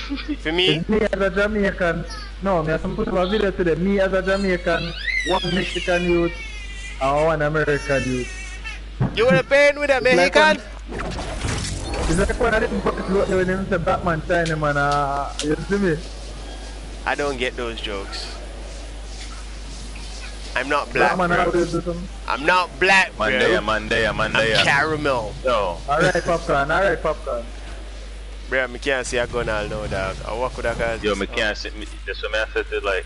For me? It's me as a Jamaican. No, me have to put up a video today. Me as a Jamaican, one Mexican youth, and one American youth. You wanna paint with a It's like Mexican? it's like one of them boys when him say Batman sign him and you see me? I don't get those jokes. I'm not black, bro. I'm not black, bro. Monday. I'm caramel. No. Alright, popcorn. Bro, I can't see a gun all now, dog. I walk with a guy. Yo, me can't see. That's what I said to like.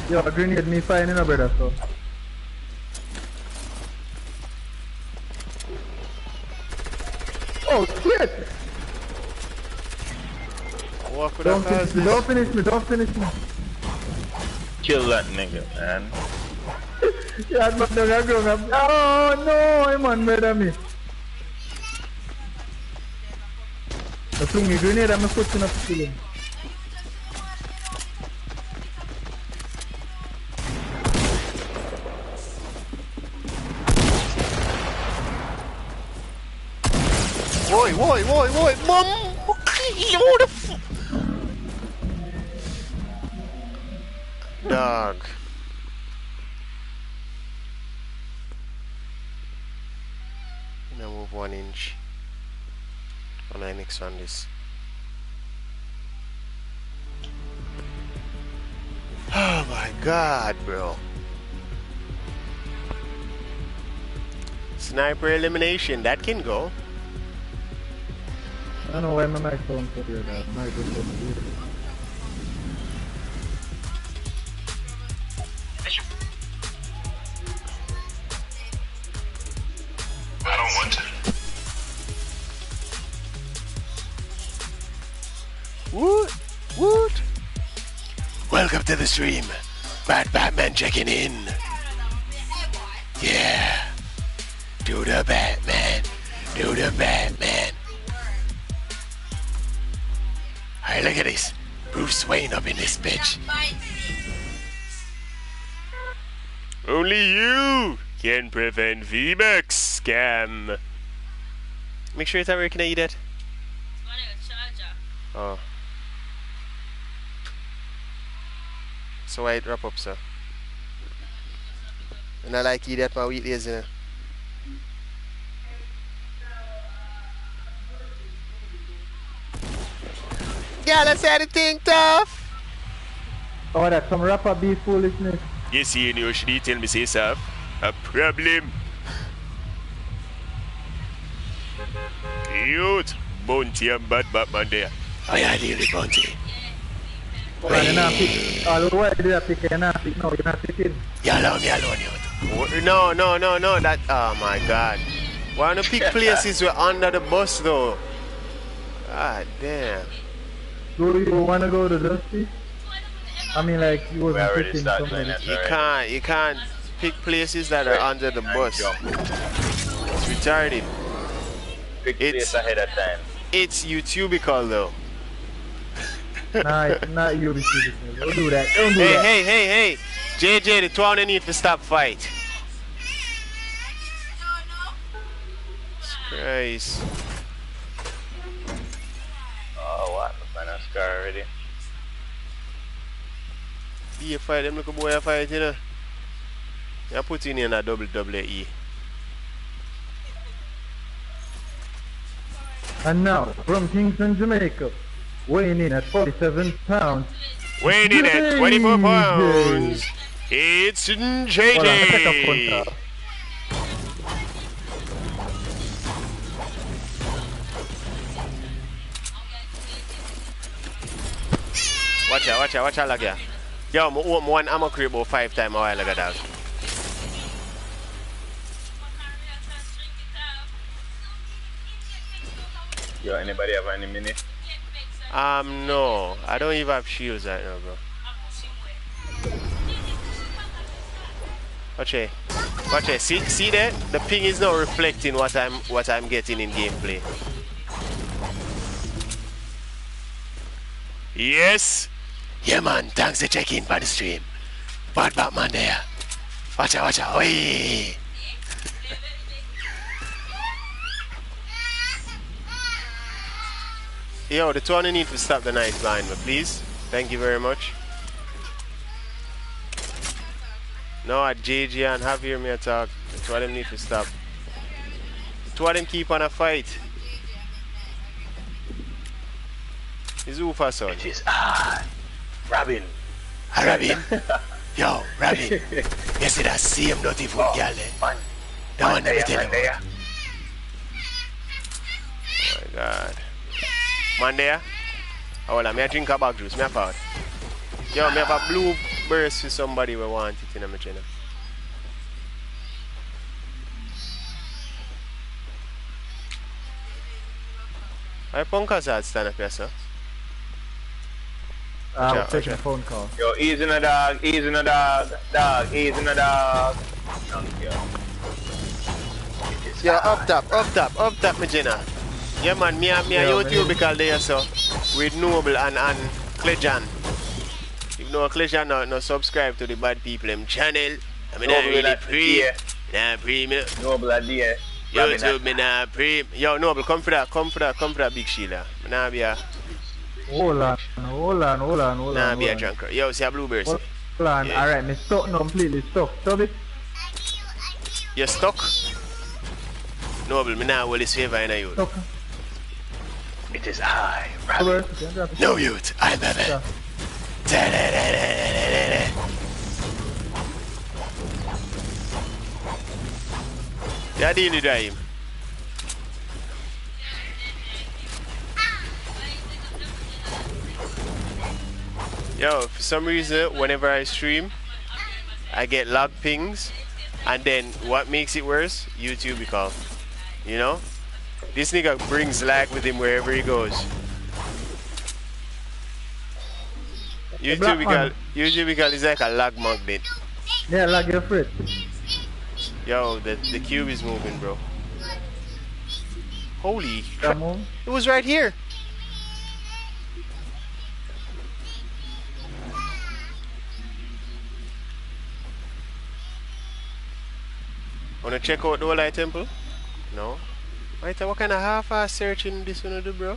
Yo, a grenade me fine, you know, brother, so. Oh, shit! I walk with a guy. Don't finish me. Kill that nigga, man. Yeah, but oh no, I'm on better me. I fling a grenade, I'm putting up to kill him. Woi, mom! What the f... Dog. I'm gonna move 1 inch when I mix on this. Oh my god, bro. Sniper elimination, that can go. I don't know why my microphone put here that. I don't want to. Woot! Welcome to the stream. Bad Batman checking in. Yeah. Do the Batman. Alright, look at this. Bruce Wayne up in this bitch. Only you can prevent VMAX scam. Make sure it's not working. Can I eat it? Oh. So I wrap up, sir. And I like eat that my weekdays, you know. Yeah, let's say the thing tough. Oh, that's some rapper beef foolishness. Yes, you know, should you tell me say stuff? A problem. Cute. Bounty and bad Batman there. Oh yeah, really Bounty. You're not pick. All the way you're pick, you're not pick. No, you're not picking. Yeah, allow me alone, you. No. That. Oh my God. Why don't pick places we're under the bus though? God damn. Do you wanna go to Dusty? I mean, like you wasn't picking somebody. You can't pick places that are under the bus. It's retarded. Pick place ahead of time. It's YouTubical though. Nah, not you. Don't do that. Hey. JJ, the 20 need to stop fight. Christ. Oh, what? I find a scar already. You fight them, look a boy fight, you know. You put in a WWE. And now, from Kingston, Jamaica, weighing in at 47 pounds. Weighing in at 24 pounds. It's JJ. Watch out, like ya. Yo, I open one ammo crate about 5 times a while ago, dog. Yo, anybody have any minute? No. I don't even have shields right now, bro. Watch it. See that? The ping is not reflecting what I'm getting in gameplay. Yes. Yeah, man. Thanks for checking for the stream. Bad Batman there. Watch out. Oi. Yo, the two on need to stop the knife behind me, please. Thank you very much. No, at JJ and Javier me attack. The two of them need to stop. The two of them keep on a fight. It's Ufa, son. It is Robin. Robin. Yo, Robin. You see that same dirty food girl there? Man. That one never tell Man you. there. Oh my God. Man there? Hold on, me a drink a bag juice, me a part. Yo, me have a blue burst for somebody who want it in my channel. I punkers had stand up here, sir. I'm taking a phone call. Yo, easy no dog, easy no dog, dog, easy no dog. Thank you. Yo, up top, my Jenna. Yeah, man, me a YouTube because there, so with Noble and Clejan. If no Clejan no subscribe to the bad people them channel, I mean I really pre. Nah, pre me. Noble idea. YouTube me nah pre. Yo, Noble, come for that big Sheila. Me nah be a Hold on. nah be a drunk. Yo, see a blueberry. Hold on, Yeah. alright, me stuck now, completely stuck. Stop it. You stuck? Noble, me nah hold this favor in you. Stuck. It is I, Robin. No youth, I'm Bebe. Yeah. Yeah, deal with him. Yo, for some reason, whenever I stream, I get lag pings, and then what makes it worse? YouTube because, you know, this nigga brings lag with him wherever he goes. YouTube because it's like a lag magnet. Yeah, like your friend. Yo, the cube is moving, bro. Holy crap. Come on. It was right here. Wanna check out the Olai Temple? No. Right, what kind of half-ass searching this one do, bro?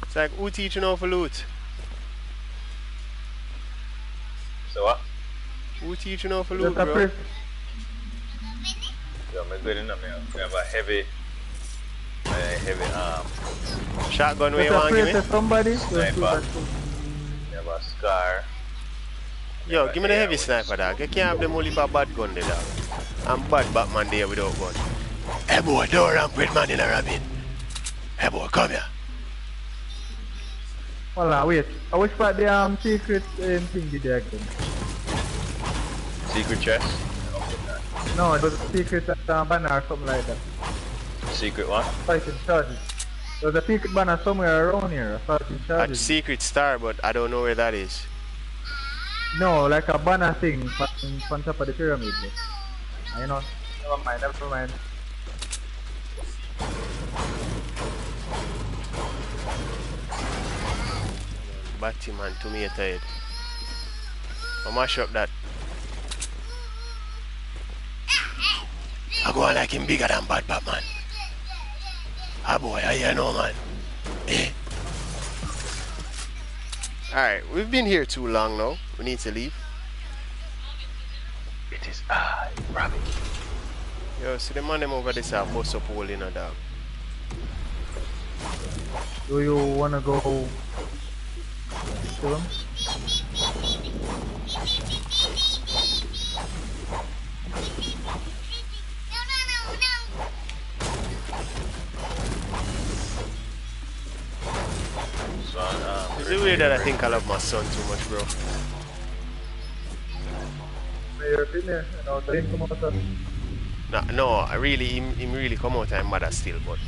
It's like, who teaching how to loot? So what? Who teaching how to loot, Just a bro? press. Yo, I'm good enough now. We have a heavy arm. Shotgun where you Just a want to give press me? to somebody. Sniper. We have a scar. Yo, give me the heavy sniper, dog. You can't have them only for bad gun there, dog. I'm bad Batman there without gun. Hey boy, don't ramp with man in a rabbit. Hey boy, come here. Hold on, wait. I wish for the secret thing did there again. Secret chest. No, it was a secret banner or something like that. Secret one. Fighting charges. There was a secret banner somewhere around here. Fighting At charges. Secret Star, but I don't know where that is. No, like a banner thing on top of the pyramid. You know? Never mind. Batman to me at head. I mash up that. I go on like him bigger than bad Batman. Ah boy, I know man. Eh. Alright, we've been here too long now. We need to leave. It is I, Robin. Yo, see the man them over this are bust up hole in a dog. Do you wanna go to him? Is it weird that I think I love my son too much, bro? Your opinion, you know, the income of that. No, I really, him really come out and mother still, but.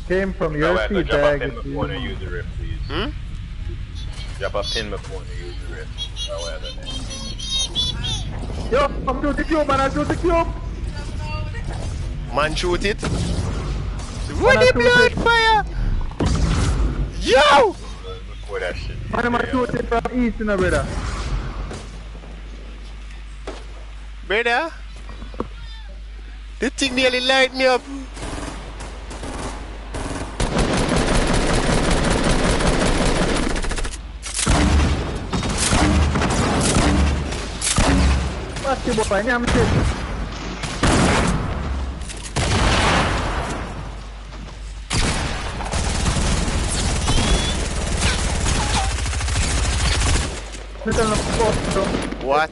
Came from Now, your wait, feet, drop a bag. pin before you use the rift, please. Hmm? Drop a pin before you use the rift. Oh, wait, Yo, I'm through the cube, man, I'm through the cube! Man shoot it. What the blood fire? Yo! before that shit. Man, I'm shoot it from east, you know, brother. Brother? The thing nearly light me up. Pasti bapaknya mesti. Betul lepas tu. What?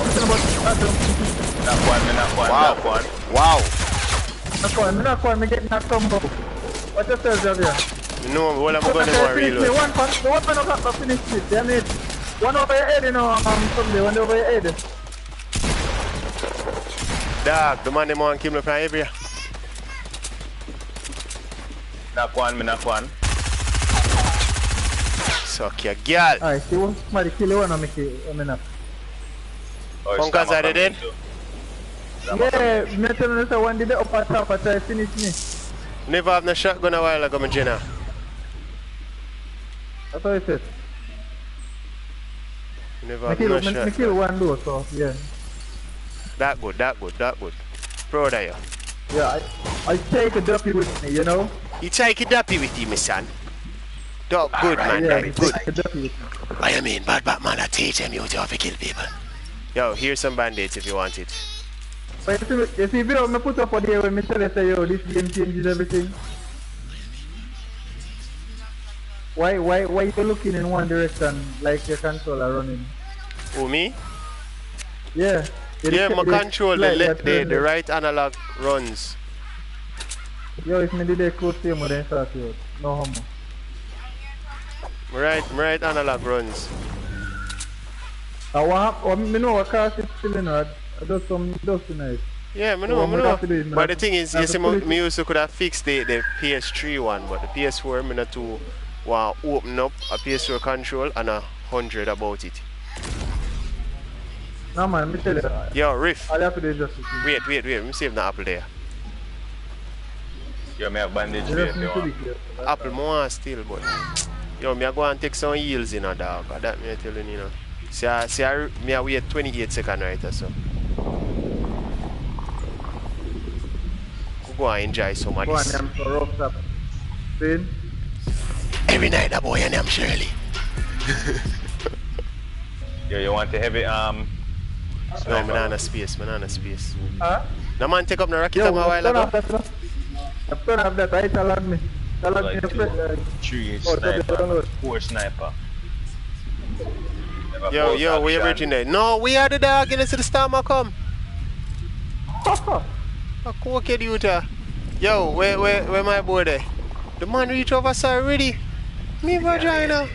Betul lepas tu. Knock one, me knock one, Wow. knock one. Wow. Nak kau get nak combo. What the hell Javier? No, well, I'm going to go reload. One not finish it. Damn it. One over your head, you know. Someday one over your head. Dog, the man them want to kill me from everywhere. Knock one, me knock one. Suck your girl. Alright, see one somebody kill one or make it. I mean, Oh, Funkers Stammer are they dead? coming too. yeah, me tell you say one did the upper top, I try finish me. Never have no shotgun a while ago, my Jenna. That's what I said. Never Me have kill, no me kill shotgun. one though, so yeah. That good, that good, that good. Proud of you. Yeah, I take a duppy with me, you know. You take it happy with you, my son. Dog good, man, Yeah, that good. take a duppy with me. I mean, bad Batman, I teach him you to have to kill people. Yo, here's some band-aids if you want it. But you see video me put up for there when me tell you say yo, this game changes everything. Why you looking in one direction like your controller running? Who, me? Yeah. Yeah, my control, like the right analog runs. Yo, if me did a close to him, then start you. No homo. My right analog runs. Me know what car is still in her. I do some dust tonight. Yeah, I know, What me have to do is me But have the thing is, me have you see, to put it- me also could have fixed the PS3 one, but the PS4, me not to want to open up a PS4 control and 100 about it. No man, me tell you. Yo, Riff, All you have to do is just wait, let me save the apple there. Yo, me have bandage you here just if need you to be want. careful. Apple more still, but yo, me I go and take some heels in a dog. That me I telling you, know. See, me I wait 28 seconds right or so. Go and enjoy some of Go on, this. I'm so rough up. See? Every night, that boy and I'm Shirley. Yo, you want a heavy No, sniper? man, on a space, Huh? No man take up the rocket Yo, a while turn ago. off that, no? Turn off that, I tell me. Tell me Like your friend. 3 Oh, sniper, download. 4 sniper. Never Yo, bolt where you action. reaching there? No, we are the dog, you know, see the storm come. A cooked youth. Yo, where my boy there? The man reach over sir already. Me vagina.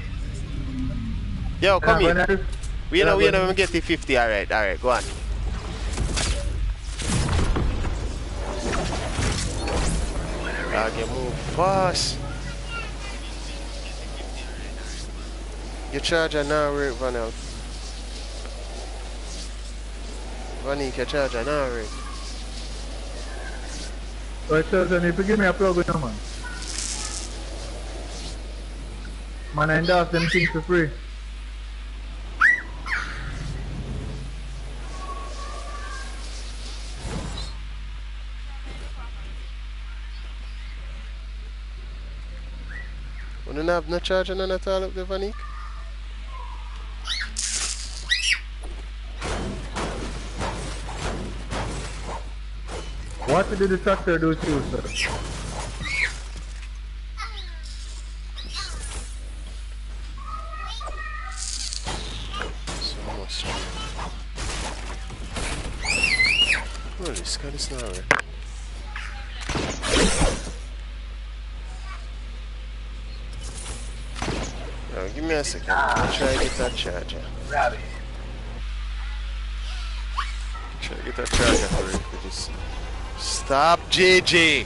Yo, come here. We know, we get to 50, alright, go on. Dog, you move fast. Your charger now, right, Vanel. Vanik, your charger now, right. Right, so you give me a plug with you, man. Man, I endorse them things for free. We don't have no charger none at all up there, Vanik. What did the tractor do to you, sir? So much. Holy Scott, it's not right. Now, give me a second. I'll try to get that charger. Rabbit. Try to get that charger for it. Just stop, JJ.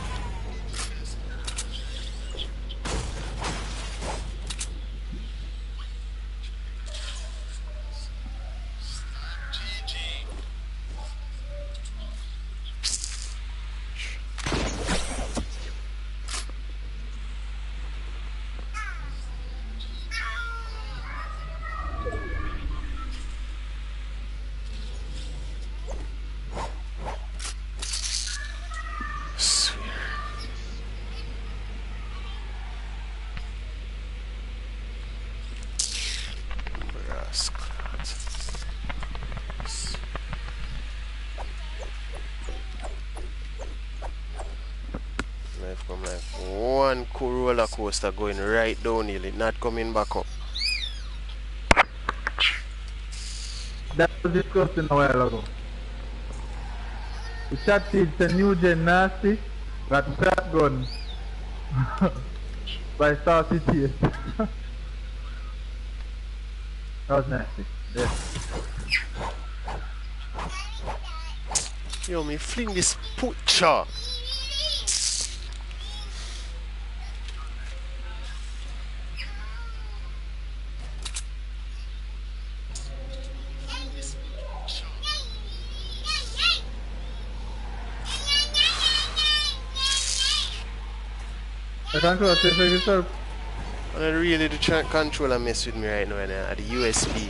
Life come like one cool roller coaster going right downhill, it not coming back up. That was discussing a while ago. The chat feed the new gen nasty, got shotgun by Star City. That was nasty. Yeah. Yo, me fling this butcher. The controller says for yourself. And really the controller mess with me right now at the USB.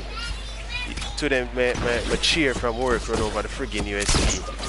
To them, my chair from work run over the friggin' USB.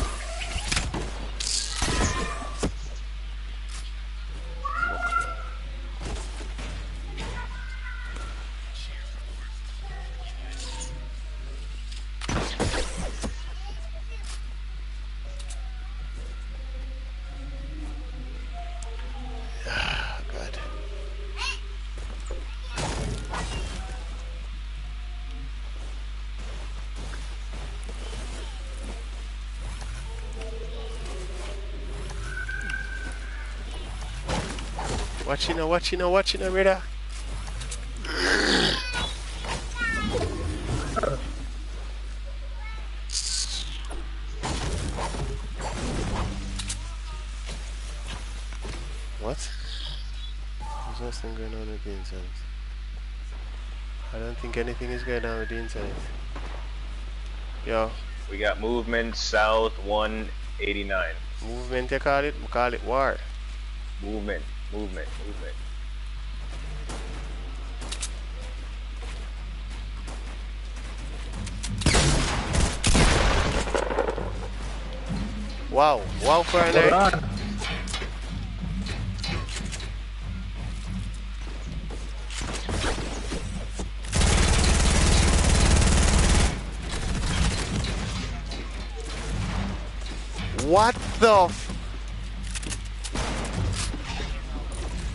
Watching now, brother. What? There's nothing going on with the internet. I don't think anything is going on with the internet. Yo. We got movement south 189. Movement, you call it? We call it war. Movement. Wow, FORTNITE. What the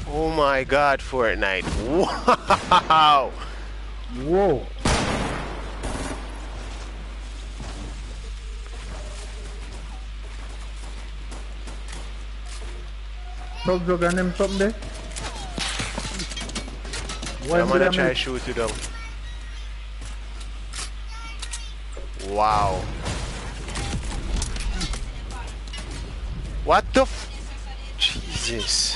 oh my god, FORTNITE. Wow. Whoa. Top jog and them something there. I'm gonna try to shoot you down. Wow. What the Jesus.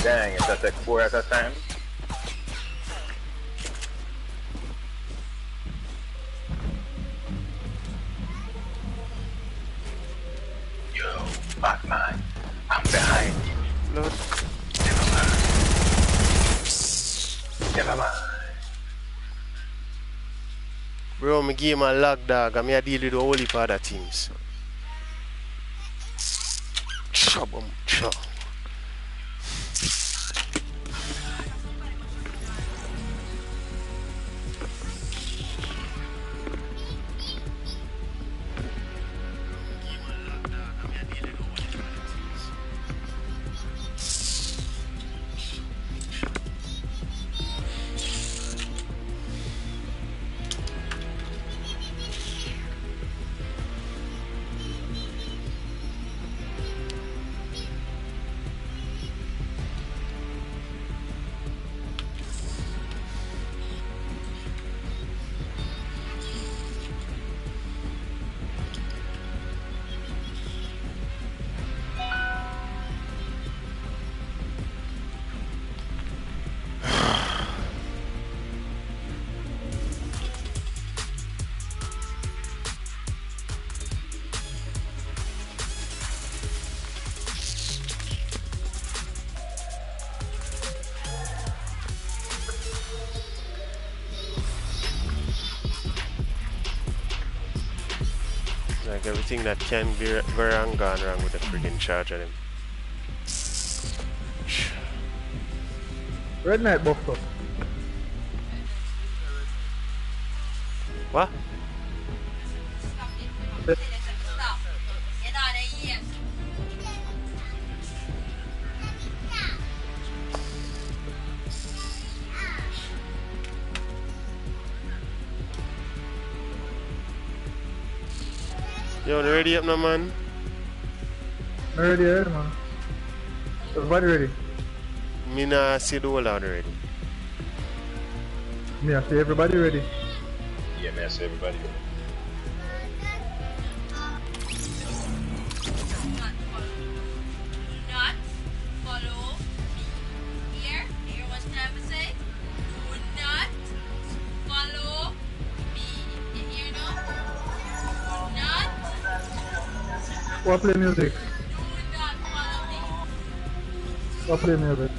Dang, is that like 4 at that time? Yo, Batman, I'm behind you. Look. Never mind. Bro, me game a lag dog and me a deal with the holy father teams. Chubum chub. Like everything that can be go wrong gone wrong with the friggin' charger them. Red Knight buffed up. What? Yo, they ready up now, man? I'm ready, man. Everybody ready? Me nah see the whole lot already. Me, I see everybody ready. Yeah, man, so everybody. Not follow me. Here, hear what I'm trying to say? Do not follow me. You hear now? Do not. What play music? Do not follow me. What play music?